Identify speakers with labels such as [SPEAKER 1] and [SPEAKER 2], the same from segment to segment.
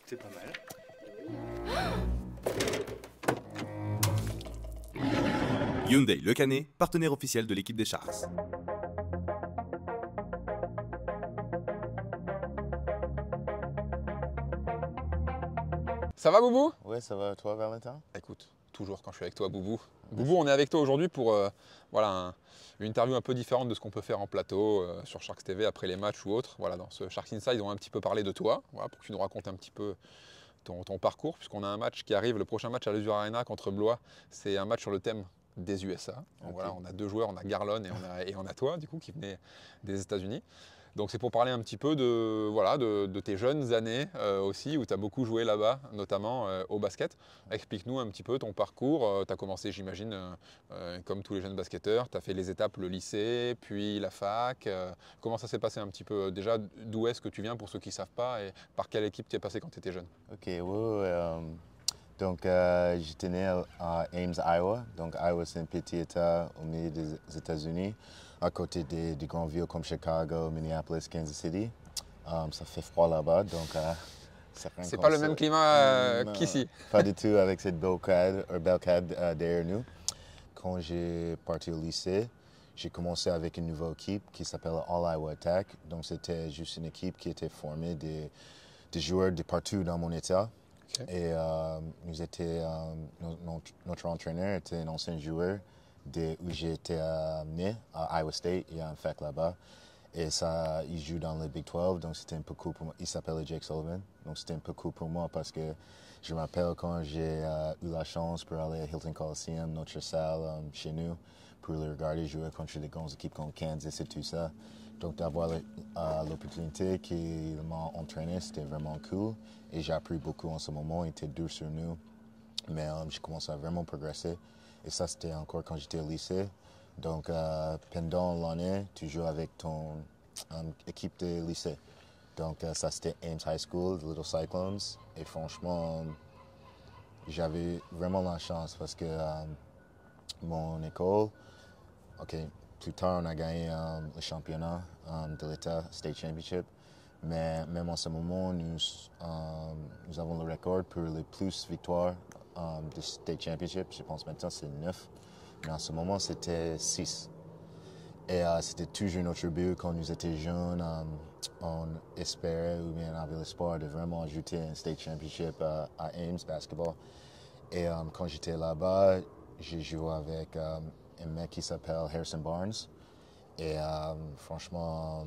[SPEAKER 1] C'est pas mal.
[SPEAKER 2] Hyundai Le Canet, partenaire officiel de l'équipe des Sharks.
[SPEAKER 3] Ça va Boubou?
[SPEAKER 4] Ouais, ça va, toi Valentin?
[SPEAKER 3] Écoute, toujours quand je suis avec toi Boubou. Boubou, on est avec toi aujourd'hui pour voilà, une interview un peu différente de ce qu'on peut faire en plateau sur Sharks TV après les matchs ou autres. Voilà, dans ce Sharks Inside, on va un petit peu parler de toi, voilà, pour que tu nous racontes un petit peu ton parcours, puisqu'on a un match qui arrive, le prochain match à l'Azur Arena contre Blois. C'est un match sur le thème des USA. Donc
[SPEAKER 4] Okay.
[SPEAKER 3] voilà, on a deux joueurs, on a Garlon et on a toi, du coup, qui venait des États-Unis. Donc c'est pour parler un petit peu de, voilà, de tes jeunes années aussi, où tu as beaucoup joué là-bas, notamment au basket. Explique-nous un petit peu ton parcours. Tu as commencé, j'imagine, comme tous les jeunes basketteurs. Tu as fait les étapes, le lycée, puis la fac. Comment ça s'est passé un petit peu? Déjà, d'où est-ce que tu viens pour ceux qui ne savent pas et par quelle équipe tu es passé quand tu étais jeune?
[SPEAKER 4] Ok, donc j'étais né à Ames, Iowa. Donc Iowa, c'est un petit État au milieu des États-Unis, à côté des grandes villes comme Chicago, Minneapolis, Kansas City. Ça fait froid là-bas, donc
[SPEAKER 3] c'est pas le même climat qu'ici.
[SPEAKER 4] Pas du tout avec cette belle cadre derrière nous. Quand j'ai parti au lycée, j'ai commencé avec une nouvelle équipe qui s'appelle All Iowa Attack. Donc c'était juste une équipe qui était formée des joueurs de partout dans mon État. Okay. Et notre entraîneur était un ancien joueur où j'étais né à Iowa State. Il y a un fac là-bas. Et ça, il joue dans le Big 12, donc c'était un peu cool pour moi. Il s'appelle Jake Sullivan, donc c'était un peu cool pour moi parce que je me rappelle quand j'ai eu la chance pour aller à Hilton Coliseum, notre salle chez nous, pour le regarder jouer contre des grandes équipes comme Kansas et tout ça. Donc d'avoir l'opportunité qu'il m'a entraîné, c'était vraiment cool. Et j'ai appris beaucoup en ce moment, il était dur sur nous. Mais j'ai commencé à vraiment progresser. Et ça, c'était encore quand j'étais au lycée. Donc pendant l'année, tu joues avec ton équipe de lycée. Donc ça, c'était Ames High School, Little Cyclones. Et franchement, j'avais vraiment la chance parce que mon école, plus tard, on a gagné le championnat de l'État, State Championship. Mais même en ce moment, nous avons le record pour les plus victoires du State Championship. Je pense maintenant c'est 9. Mais en ce moment, c'était 6. Et c'était toujours notre but quand nous étions jeunes. On espérait ou bien on avait l'espoir de vraiment ajouter un State Championship à Ames Basketball. Et quand j'étais là-bas, j'ai joué avec un mec qui s'appelle Harrison Barnes. Et franchement,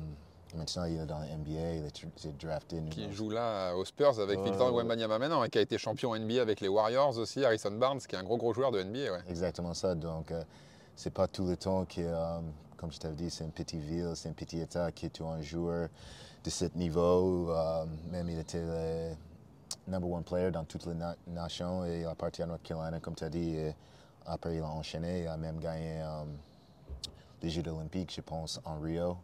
[SPEAKER 4] maintenant il est dans la NBA, il est drafté.
[SPEAKER 3] Qui joue là aux Spurs avec Victor Wembanyama maintenant et qui a été champion NBA avec les Warriors aussi, Harrison Barnes, qui est un gros joueur de NBA. Ouais.
[SPEAKER 4] Exactement ça. Donc, c'est pas tout le temps que, comme je t'avais dit, c'est une petite ville, c'est un petit État qui est un joueur de ce niveau. Même il était le number one player dans toutes les nations et il a parti à North Carolina, comme tu as dit. Et après, il a enchaîné, il a même gagné les Jeux olympiques, je pense, en Rio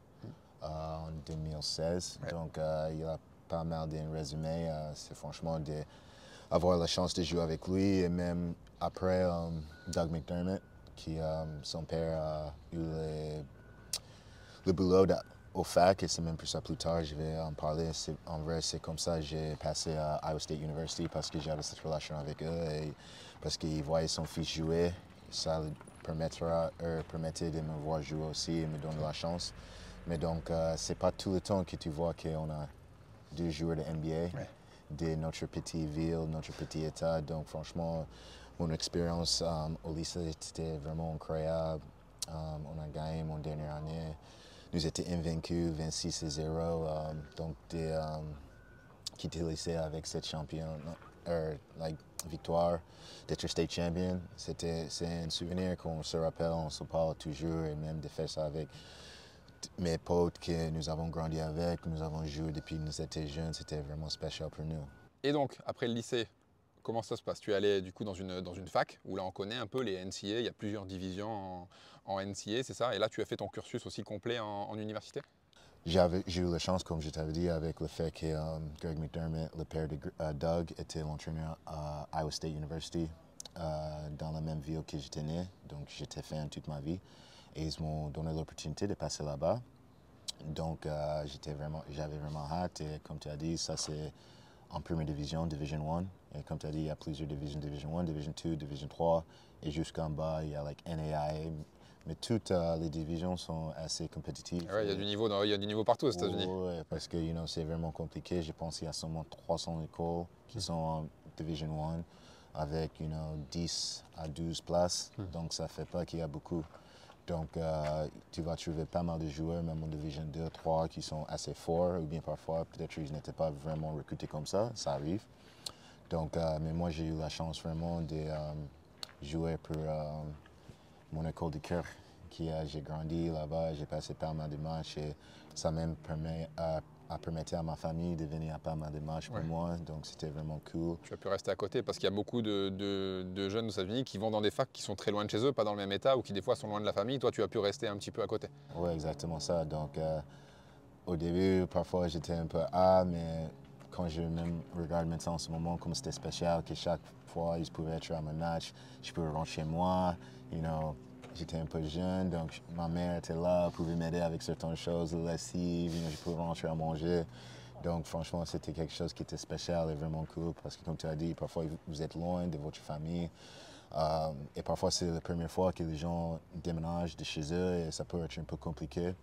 [SPEAKER 4] en 2016. Ouais. Donc, il a pas mal d'un résumé. C'est franchement d'avoir la chance de jouer avec lui. Et même après, Doug McDermott, qui son père a eu le boulot au fac, et c'est même pour ça plus tard, je vais en parler. En vrai, c'est comme ça que j'ai passé à Iowa State University parce que j'avais cette relation avec eux et parce qu'ils voyaient son fils jouer. Ça permettait de me voir jouer aussi et me donner la chance. Mais donc, c'est pas tout le temps que tu vois qu'on a deux joueurs de NBA de notre petite ville, notre petit État. Donc, franchement, mon expérience au lycée était vraiment incroyable. On a gagné mon dernière année. Nous étions invaincus 26-0. Donc, quitter le lycée avec cette victoire d'être state champion, c'est un souvenir qu'on se rappelle, on se parle toujours, et même de faire ça avec mes potes que nous avons grandi avec, nous avons joué depuis que nous étions jeunes, c'était vraiment spécial pour nous.
[SPEAKER 3] Et donc, après le lycée, comment ça se passe? Tu es allé du coup dans une fac où là on connaît un peu les NCAA, il y a plusieurs divisions en NCAA, c'est ça? Et là tu as fait ton cursus aussi complet en université?
[SPEAKER 4] J'ai eu la chance, comme je t'avais dit, avec le fait que Greg McDermott, le père de Doug, était l'entraîneur à Iowa State University, dans la même ville que j'étais né. Donc j'étais fan toute ma vie. Et ils m'ont donné l'opportunité de passer là-bas. Donc j'avais vraiment hâte. Et comme tu as dit, ça c'est en première division, Division 1. Et comme tu as dit, il y a plusieurs divisions, Division 1, Division 2, Division 3. Et jusqu'en bas, il y a NAIA. Mais toutes les divisions sont assez compétitives.
[SPEAKER 3] Ouais, il y a du niveau partout aux États-Unis.
[SPEAKER 4] Oui, parce que c'est vraiment compliqué. Je pense qu'il y a seulement 300 écoles qui sont en Division 1 avec 10 à 12 places. Donc, ça ne fait pas qu'il y a beaucoup. Donc, tu vas trouver pas mal de joueurs, même en Division 2, 3, qui sont assez forts, ou bien parfois, peut-être qu'ils n'étaient pas vraiment recrutés comme ça arrive. Donc, mais moi, j'ai eu la chance vraiment de jouer pour mon école de cœur. J'ai grandi là-bas, j'ai passé pas mal de matchs et ça même permettait à ma famille de venir à pas mal de matchs pour moi, donc c'était vraiment cool.
[SPEAKER 3] Tu as pu rester à côté parce qu'il y a beaucoup de jeunes aux États-Unis qui vont dans des facs qui sont très loin de chez eux, pas dans le même état ou qui des fois sont loin de la famille. Toi, tu as pu rester un petit peu à côté.
[SPEAKER 4] Oui, exactement ça. Donc au début, parfois j'étais un peu mais quand je même regarde maintenant en ce moment, comme c'était spécial, que chaque fois ils pouvaient être à mon match, je pouvais rentrer chez moi, J'étais un peu jeune, donc ma mère était là, pouvait m'aider avec certaines choses, la lessive, je pouvais rentrer à manger. Donc franchement, c'était quelque chose qui était spécial et vraiment cool parce que comme tu as dit, parfois vous êtes loin de votre famille. Et parfois c'est la première fois que les gens déménagent de chez eux et ça peut être un peu compliqué.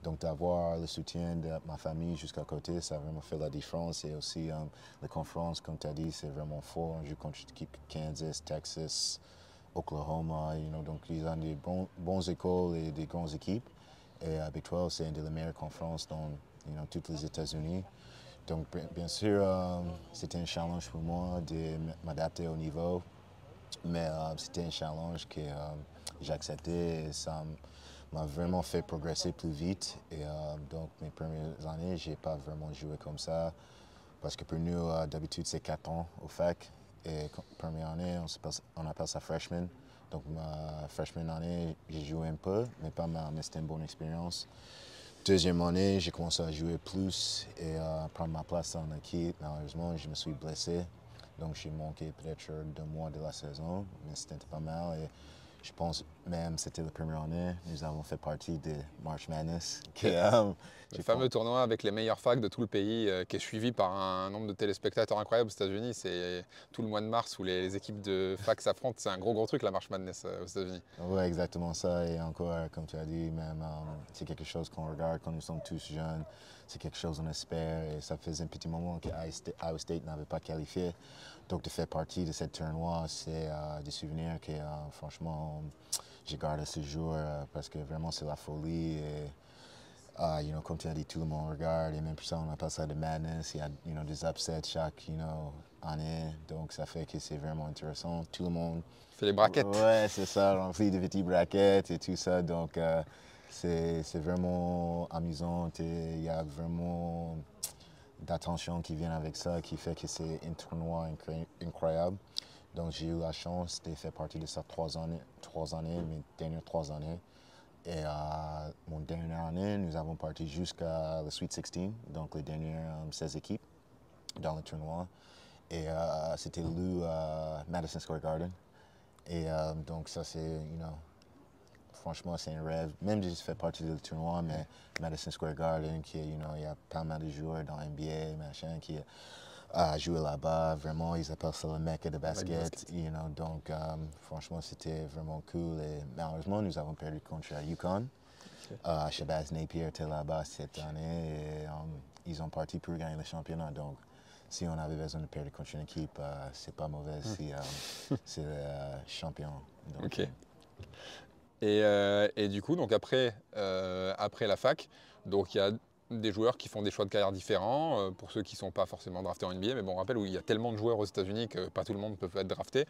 [SPEAKER 4] Donc d'avoir le soutien de ma famille jusqu'à côté, ça a vraiment fait la différence. Et aussi la conférence, comme tu as dit, c'est vraiment fort. On joue contre Kansas, Texas, Oklahoma, donc ils ont des bons écoles et des grandes équipes. Et Big 12, c'est une des meilleures conférences dans toutes les États-Unis. Donc bien sûr, c'était un challenge pour moi de m'adapter au niveau, mais c'était un challenge que j'ai accepté et ça m'a vraiment fait progresser plus vite. Et donc mes premières années, j'ai pas vraiment joué comme ça, parce que pour nous, d'habitude, c'est 4 ans au fac. Et première année, on appelle ça freshman. Donc ma freshman année, j'ai joué un peu, mais pas mal, mais c'était une bonne expérience. Deuxième année, j'ai commencé à jouer plus et prendre ma place dans l'équipe. Malheureusement, je me suis blessé. Donc j'ai manqué peut-être 2 mois de la saison, mais c'était pas mal. Et je pense même c'était la première année, nous avons fait partie de March Madness.
[SPEAKER 3] Le fameux tournoi avec les meilleurs facs de tout le pays qui est suivi par un nombre de téléspectateurs incroyable aux États-Unis. C'est tout le mois de mars où les équipes de facs s'affrontent. C'est un gros truc la March Madness aux États-Unis.
[SPEAKER 4] Oui, exactement ça. Et encore, comme tu as dit, même c'est quelque chose qu'on regarde quand nous sommes tous jeunes. C'est quelque chose qu'on espère. Et ça faisait un petit moment que Iowa State n'avait pas qualifié. Donc de faire partie de ce tournoi, c'est des souvenirs que franchement, j'ai gardé ce jour parce que vraiment c'est la folie. Et, comme tu as dit, tout le monde regarde et même pour ça, on appelle ça de madness. Il y a des upsets chaque année, donc ça fait que c'est vraiment intéressant. Tout le monde
[SPEAKER 3] fait les braquettes.
[SPEAKER 4] Ouais, c'est ça, rempli de petits braquettes et tout ça. Donc c'est vraiment amusant et il y a vraiment d'attention qui vient avec ça, qui fait que c'est un tournoi incroyable. Donc j'ai eu la chance de faire partie de ça 3 années, mes dernières 3 années. Et mon dernière année, nous avons parti jusqu'à la Sweet 16, donc les dernières 16 équipes dans le tournoi. Et c'était le Madison Square Garden. Et donc ça c'est, franchement c'est un rêve. Même si je fais partie du tournoi, mais Madison Square Garden, il y a pas mal de joueurs dans NBA, machin, qui joué là-bas. Vraiment, ils appellent ça le mecca de basket. Donc franchement, c'était vraiment cool. Et malheureusement, nous avons perdu contre UConn. Shabazz Napier était là-bas cette année et ils ont parti pour gagner le championnat. Donc, si on avait besoin de perdre contre une équipe, c'est pas mauvais si c'est le champion. Donc,
[SPEAKER 3] ok. Et du coup, donc après la fac, donc il y a des joueurs qui font des choix de carrière différents, pour ceux qui ne sont pas forcément draftés en NBA, mais bon, on rappelle où il y a tellement de joueurs aux États-Unis que pas tout le monde peut être drafté.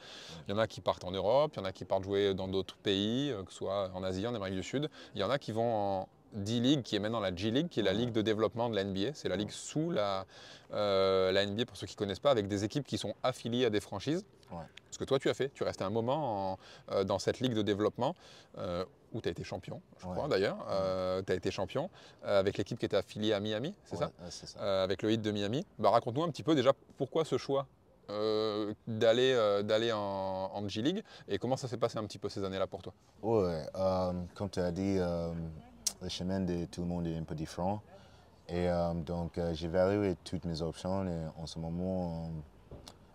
[SPEAKER 3] Il y en a qui partent en Europe, il y en a qui partent jouer dans d'autres pays, que ce soit en Asie, en Amérique du Sud. Il y en a qui vont en D-League, qui est maintenant la G-League, qui est la ligue de développement de la NBA. C'est la ligue sous la NBA, pour ceux qui ne connaissent pas, avec des équipes qui sont affiliées à des franchises.
[SPEAKER 4] Ouais.
[SPEAKER 3] Ce que toi tu as fait, tu restais un moment dans cette ligue de développement où tu as été champion, je crois d'ailleurs. Tu as été champion avec l'équipe qui était affiliée à Miami, c'est ça,
[SPEAKER 4] c'est ça.
[SPEAKER 3] avec le Heat de Miami. Raconte-nous un petit peu déjà pourquoi ce choix d'aller en G-League et comment ça s'est passé un petit peu ces années-là pour toi.
[SPEAKER 4] Ouais, comme tu as dit, le chemin de tout le monde est un peu différent. Et donc, j'ai évalué toutes mes options et en ce moment,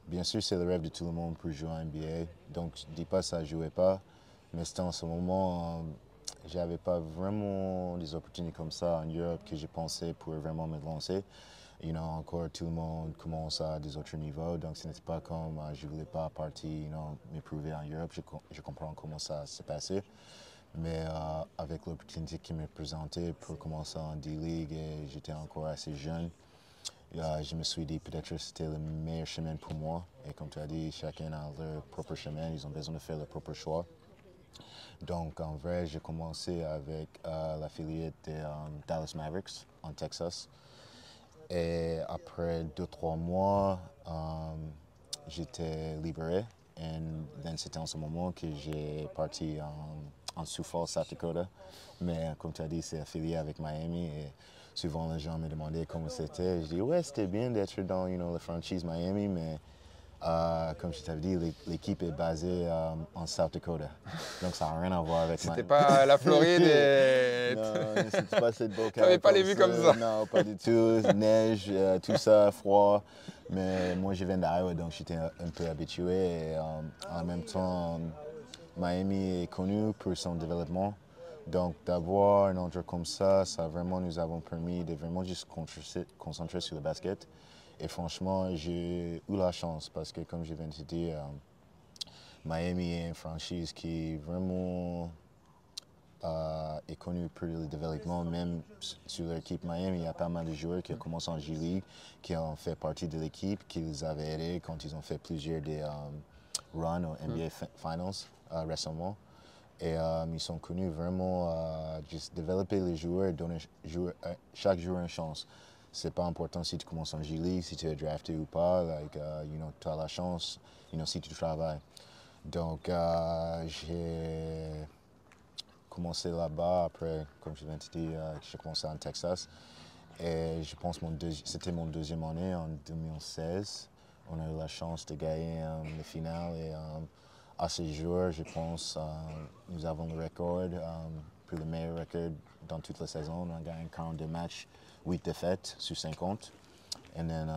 [SPEAKER 4] bien sûr, c'est le rêve de tout le monde pour jouer en NBA. Donc, je ne dis pas que ça ne jouait pas, mais c'était en ce moment, j'avais pas vraiment des opportunités comme ça en Europe que j'ai pensé pour vraiment me lancer. Encore tout le monde commence à des autres niveaux, donc ce n'était pas comme je ne voulais pas partir, m'éprouver en Europe. Je comprends comment ça s'est passé. Mais avec l'opportunité qui m'est présentée pour commencer en D-League et j'étais encore assez jeune, je me suis dit peut-être que c'était le meilleur chemin pour moi. Et comme tu as dit, chacun a leur propre chemin, ils ont besoin de faire leur propre choix. Donc en vrai, j'ai commencé avec l'affiliate des Dallas Mavericks en Texas. Et après 2-3 mois, j'étais libéré. Et c'était en ce moment que j'ai parti en Sioux Falls, South Dakota. Mais comme tu as dit, c'est affilié avec Miami. Et souvent, les gens me demandaient comment c'était. Je dis, ouais, c'était bien d'être dans la franchise Miami, mais comme je t'avais dit, l'équipe est basée en South Dakota. Donc ça n'a rien à voir avec
[SPEAKER 3] C'était pas la Floride et...
[SPEAKER 4] Non, c'était pas cette beau
[SPEAKER 3] T'avais pas les vues comme ça.
[SPEAKER 4] Non, pas du tout. Neige, tout ça, froid. Mais moi, je viens d'Iowa, donc j'étais un peu habitué. Et en même temps, Miami est connu pour son développement. Donc d'avoir un endroit comme ça vraiment nous avons permis de vraiment juste concentrer sur le basket. Et franchement, j'ai eu la chance parce que, comme je viens de te dire, Miami est une franchise qui vraiment est connue pour le développement. Même sur l'équipe Miami, il y a pas mal de joueurs qui ont commencé en G-League, qui ont fait partie de l'équipe, qui les avaient aidés quand ils ont fait plusieurs des runs au NBA Finals récemment. Et ils sont connus vraiment juste développer les joueurs, donner chaque joueur une chance. C'est pas important si tu commences en G-League, si tu es drafté ou pas, tu as la chance, si tu travailles. Donc, j'ai commencé là-bas, après, comme je viens de te dire, j'ai commencé en Texas. Et je pense que c'était mon deuxième année, en 2016. On a eu la chance de gagner le final et à ce jour, je pense, nous avons le record pour le meilleur record dans toute la saison. On a gagné 42 matchs, 8 défaites sur 50. Et then,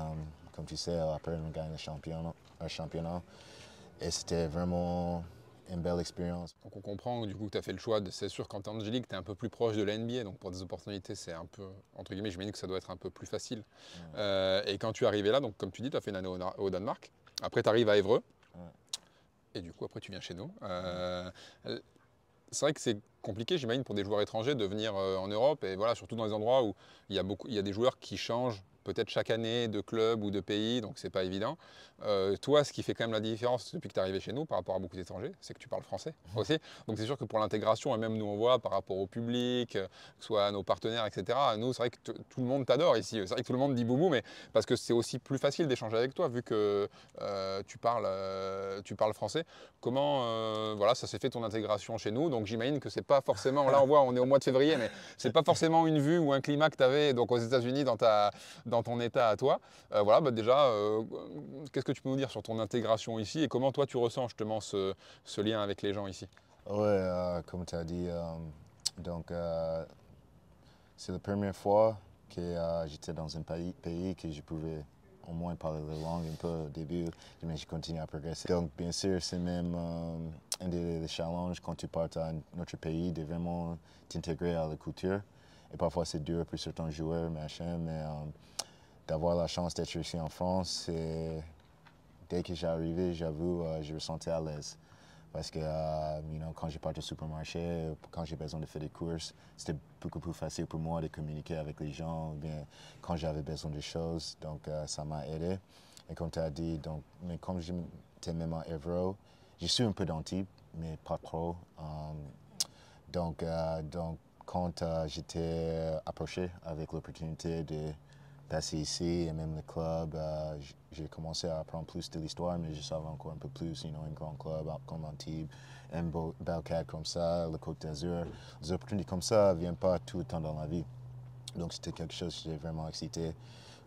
[SPEAKER 4] comme tu sais, après, on a gagné le championnat. Et c'était vraiment une belle expérience.
[SPEAKER 3] Donc on comprend du coup que tu as fait le choix, c'est sûr qu'en termes de G-League, tu es un peu plus proche de la NBA, donc pour des opportunités, c'est un peu, entre guillemets, j'imagine que ça doit être un peu plus facile. Ouais. Et quand tu es arrivé là, donc comme tu dis, tu as fait une année au Danemark, après tu arrives à Évreux, ouais. Et du coup après tu viens chez nous. C'est vrai que c'est compliqué, j'imagine, pour des joueurs étrangers de venir en Europe, et voilà, surtout dans les endroits où il y a des joueurs qui changent peut-être chaque année de club ou de pays, donc c'est pas évident. Toi, ce qui fait quand même la différence depuis que tu es arrivé chez nous par rapport à beaucoup d'étrangers, c'est que tu parles français aussi. Donc c'est sûr que pour l'intégration, et même nous on voit par rapport au public, que ce soit à nos partenaires, etc., nous c'est vrai que tout le monde t'adore ici. C'est vrai que tout le monde dit boubou, mais parce que c'est aussi plus facile d'échanger avec toi vu que tu parles français. Comment voilà, ça s'est fait ton intégration chez nous? Donc j'imagine que c'est pas forcément, là on est au mois de février, mais c'est pas forcément une vue ou un climat que tu avais donc aux États-Unis dans ton état à toi. Voilà, bah déjà, qu'est-ce que tu peux nous dire sur ton intégration ici et comment toi tu ressens justement ce lien avec les gens ici?
[SPEAKER 4] Oui, comme tu as dit, donc c'est la première fois que j'étais dans un pays que je pouvais au moins parler la langue un peu au début, mais je continue à progresser. Donc bien sûr, c'est même un des challenges quand tu pars à notre pays de vraiment t'intégrer à la culture. Et parfois c'est dur pour certains joueurs, machin, mais d'avoir la chance d'être ici en France, dès que j'ai arrivé, j'avoue, je me sentais à l'aise. Parce que quand je pars au supermarché, quand j'ai besoin de faire des courses, c'était beaucoup plus facile pour moi de communiquer avec les gens, ou bien quand j'avais besoin de choses. Donc ça m'a aidé. Et comme tu as dit, mais comme j'étais même à Évreux, je suis un peu d'Antibes, mais pas trop. Donc quand j'étais approché avec l'opportunité de passer ici et même le club, j'ai commencé à apprendre plus de l'histoire, mais je savais encore un peu plus, un grand club comme Antibes, un bel cadre comme ça, le Côte d'Azur. Les opportunités comme ça ne viennent pas tout le temps dans la vie. Donc c'était quelque chose qui j'étais vraiment excité,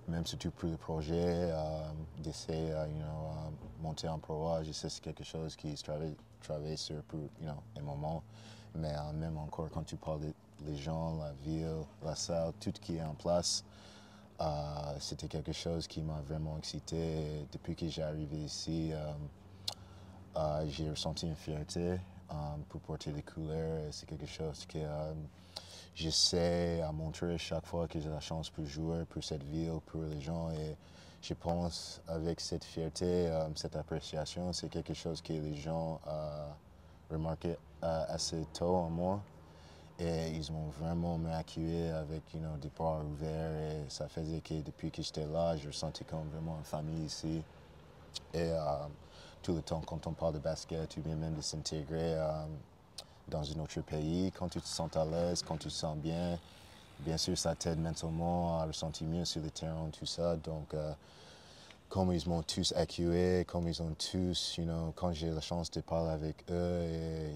[SPEAKER 4] même surtout pour le projet, d'essayer monter en pro. Je sais que c'est quelque chose qui se travaille sur pour un moment, mais même encore quand tu parles les gens, la ville, la salle, tout qui est en place. C'était quelque chose qui m'a vraiment excité. Depuis que j'ai arrivé ici, j'ai ressenti une fierté pour porter les couleurs. C'est quelque chose que j'essaie à montrer chaque fois que j'ai la chance pour jouer pour cette ville, pour les gens. Et je pense avec cette fierté, cette appréciation, c'est quelque chose que les gens remarqué assez tôt en moi. Et ils m'ont vraiment accueilli avec des bras ouverts. Et ça faisait que depuis que j'étais là, je ressentais comme vraiment une famille ici. Et tout le temps, quand on parle de basket, ou bien même de s'intégrer dans un autre pays, quand tu te sens à l'aise, quand tu te sens bien sûr, ça t'aide mentalement à ressentir mieux sur le terrain, tout ça. Donc, comme ils m'ont tous accueilli, comme ils ont tous, quand j'ai la chance de parler avec eux, et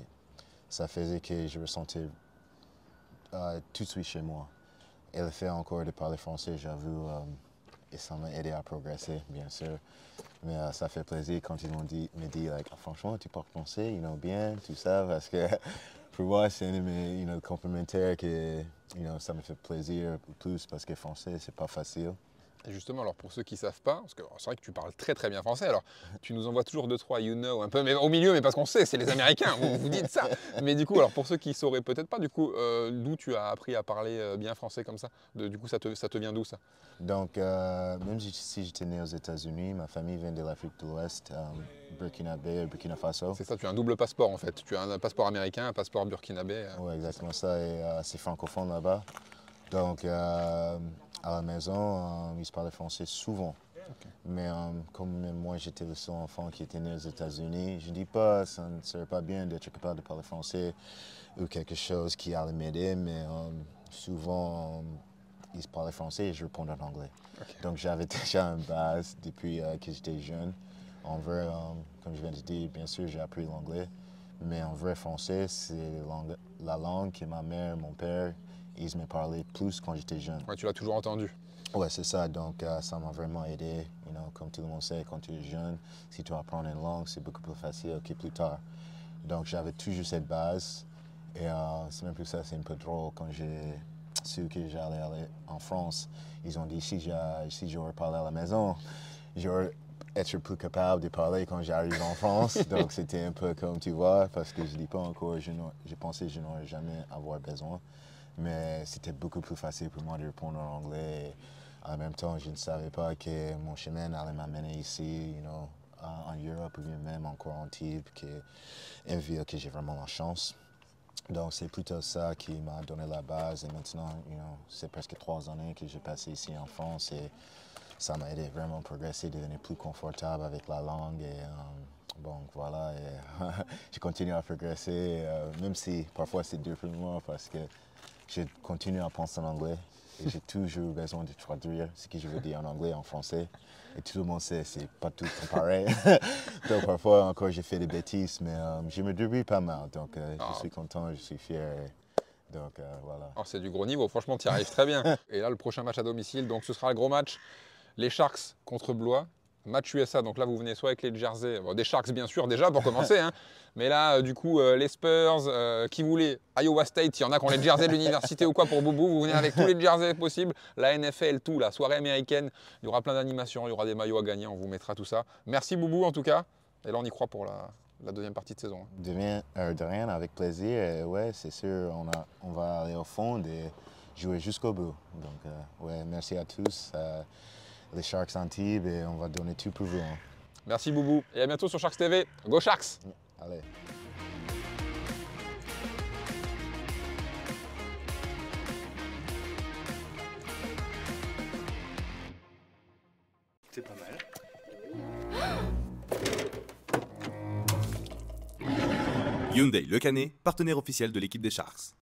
[SPEAKER 4] ça faisait que je ressentais tout de suite chez moi. Et le fait encore de parler français, j'avoue, et ça m'a aidé à progresser, bien sûr. Mais ça fait plaisir quand ils me disent, like, franchement, tu parles français, bien, tout ça, parce que pour moi, c'est un de mes complémentaires que ça me fait plaisir plus, parce que français, c'est pas facile.
[SPEAKER 3] Et justement, alors pour ceux qui ne savent pas, parce que c'est vrai que tu parles très très bien français, alors tu nous envoies toujours 2-3 un peu mais au milieu, mais parce qu'on sait, c'est les Américains, vous dites ça. Mais du coup, alors pour ceux qui ne sauraient peut-être pas, du coup, d'où tu as appris à parler bien français comme ça? Du coup, ça te vient d'où ça?
[SPEAKER 4] Donc, même si j'étais né aux États-Unis, ma famille vient de l'Afrique de l'Ouest, Burkinabé, Burkina Faso.
[SPEAKER 3] C'est ça, tu as un double passeport en fait. Tu as un passeport américain, un passeport burkinabé.
[SPEAKER 4] Oui, exactement ça, et c'est francophone là-bas. Donc, à la maison, ils se parlaient français souvent. Okay. Mais comme même moi, j'étais le seul enfant qui était né aux États-Unis, je ne dis pas ça ne serait pas bien d'être capable de parler français ou quelque chose qui allait m'aider, mais souvent, ils se parlaient français et je répondais en anglais. Okay. Donc, j'avais déjà une base depuis que j'étais jeune. En vrai, comme je viens de dire, bien sûr, j'ai appris l'anglais, mais en vrai, français, c'est la langue que ma mère et mon père, ils me parlaient plus quand j'étais jeune.
[SPEAKER 3] Ouais, tu l'as toujours entendu.
[SPEAKER 4] Ouais, c'est ça. Donc, ça m'a vraiment aidé. Comme tout le monde sait, quand tu es jeune, si tu apprends une langue, c'est beaucoup plus facile que plus tard. Donc, j'avais toujours cette base. Et c'est même plus ça, c'est un peu drôle. Quand j'ai su que j'allais aller en France, ils ont dit si j'aurais parlé à la maison, j'aurais être plus capable de parler quand j'arrive en France. Donc, c'était un peu comme tu vois, parce que je ne dis pas encore, je pensais que je n'aurais jamais avoir besoin. Mais c'était beaucoup plus facile pour moi de répondre en anglais. En même temps, je ne savais pas que mon chemin allait m'amener ici, en Europe ou même encore en Antibes, qui est une ville que j'ai vraiment la chance. Donc, c'est plutôt ça qui m'a donné la base. Et maintenant, c'est presque 3 années que j'ai passé ici en France et ça m'a aidé vraiment à progresser, devenir plus confortable avec la langue. Et bon, voilà, et je continue à progresser, même si parfois c'est dur pour moi parce que je continue à penser en anglais et j'ai toujours besoin de traduire ce que je veux dire en anglais et en français. Et tout le monde sait, c'est pas tout pareil. Donc parfois encore, j'ai fait des bêtises, mais je me débrouille pas mal. Donc je suis content, je suis fier. Donc voilà.
[SPEAKER 3] Oh, c'est du gros niveau, franchement, tu y arrives très bien. Et là, le prochain match à domicile, donc ce sera le gros match. Les Sharks contre Blois. Match USA, donc là vous venez soit avec les jerseys, bon, des Sharks bien sûr déjà pour commencer, hein, mais là du coup les Spurs, qui voulait Iowa State, il y en a qui ont les jerseys de l'université ou quoi pour Boubou, vous venez avec tous les jerseys possibles, la NFL, tout, la soirée américaine, il y aura plein d'animations, il y aura des maillots à gagner, on vous mettra tout ça. Merci Boubou en tout cas, et là on y croit pour la deuxième partie de saison.
[SPEAKER 4] De rien, avec plaisir, et ouais c'est sûr, on va aller au fond et jouer jusqu'au bout. Donc ouais, merci à tous. Les Sharks Antibes et on va donner tout pour vous. Hein.
[SPEAKER 3] Merci Boubou et à bientôt sur Sharks TV. Go Sharks!
[SPEAKER 4] Allez.
[SPEAKER 1] C'est pas mal.
[SPEAKER 2] Hyundai Le Canet, partenaire officiel de l'équipe des Sharks.